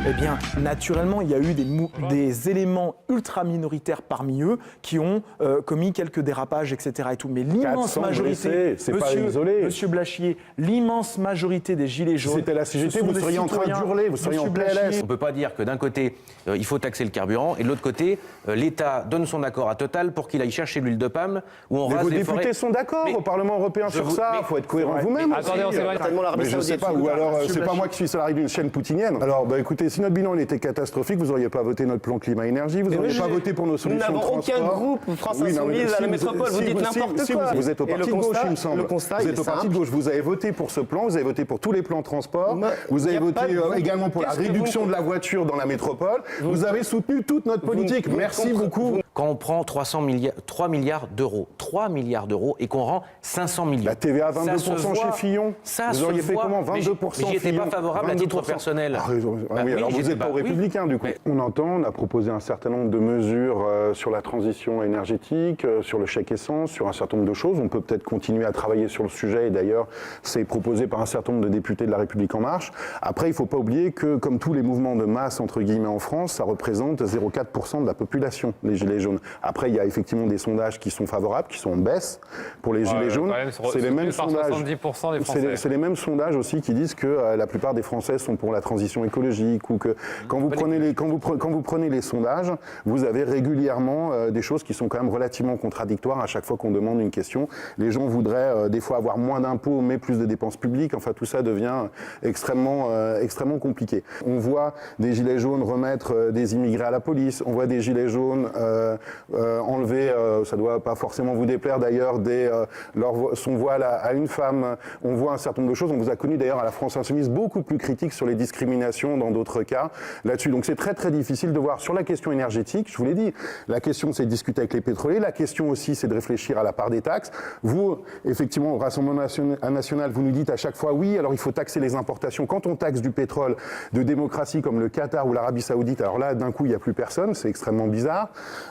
Eh bien, naturellement, il y a eu des éléments ultra minoritaires parmi eux qui ont commis quelques dérapages, etc. Et tout. Mais l'immense majorité, Monsieur Blachier, l'immense majorité des Gilets jaunes. Si c'était la CGT, vous seriez en train d'hurler, vous seriez en PLS. On ne peut pas dire que d'un côté, il faut taxer le carburant, et de l'autre côté, l'État donne son accord à Total pour qu'il aille chercher l'huile de palme, où on rase les forêts. Vos députés sont d'accord au Parlement européen sur ça. Il faut être cohérent vous-même. Attendez, on s'éloigne tellement l'Arabie Saoudite. Je sais pas, ou alors c'est pas moi qui suis salarié d'une chaîne poutinienne. Alors, écoutez, si notre bilan il était catastrophique, vous n'auriez pas voté notre plan climat-énergie, vous n'auriez pas voté pour nos solutions de transport. Nous n'avons aucun groupe France Insoumise à la métropole, vous dites n'importe quoi. Vous êtes au parti de gauche, il me semble. Vous êtes au parti de gauche, vous avez voté pour ce plan, vous avez voté pour tous les plans de transport, vous avez voté également pour la réduction de la voiture dans la métropole, vous avez soutenu toute notre politique. Merci beaucoup. Quand on prend 3 milliards d'euros, 3 milliards d'euros, et qu'on rend 500 millions. La TVA à 22% chez Fillon. Vous auriez fait comment 22% mais j'y étais pas favorable à titre personnel. Oui, alors vous n'êtes pas républicain du coup. Mais... On entend, on a proposé un certain nombre de mesures sur la transition énergétique, sur le chèque essence, sur un certain nombre de choses. On peut peut-être continuer à travailler sur le sujet et d'ailleurs c'est proposé par un certain nombre de députés de La République En Marche. Après, il ne faut pas oublier que comme tous les mouvements de masse entre guillemets en France, ça représente 0,4% de la population, les Gilets jaunes. Après, il y a effectivement des sondages qui sont favorables, qui sont en baisse pour les Gilets jaunes. C'est les mêmes sondages. 70% des Français. C'est les mêmes sondages aussi qui disent que la plupart des Français sont pour la transition écologique ou que quand vous prenez les sondages, vous avez régulièrement des choses qui sont quand même relativement contradictoires à chaque fois qu'on demande une question. Les gens voudraient des fois avoir moins d'impôts mais plus de dépenses publiques. Enfin, tout ça devient extrêmement compliqué. On voit des Gilets jaunes remettre des immigrés à la police. On voit des Gilets jaunes enlever, ça ne doit pas forcément vous déplaire d'ailleurs, son voile à une femme. On voit un certain nombre de choses. On vous a connu d'ailleurs à la France Insoumise beaucoup plus critique sur les discriminations dans d'autres cas là-dessus. Donc c'est très très difficile de voir sur la question énergétique. Je vous l'ai dit, la question c'est de discuter avec les pétroliers. La question aussi c'est de réfléchir à la part des taxes. Vous, effectivement, au Rassemblement national, vous nous dites à chaque fois oui, alors il faut taxer les importations. Quand on taxe du pétrole de démocratie comme le Qatar ou l'Arabie Saoudite, alors là d'un coup il n'y a plus personne, c'est extrêmement bizarre.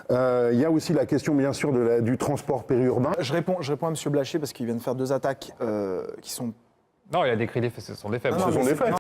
Il y a aussi la question bien sûr du transport périurbain. Je réponds à M. Blachier parce qu'il vient de faire deux attaques qui sont... Non, il a décrit des faits, ce sont des faits. Ce sont des faits.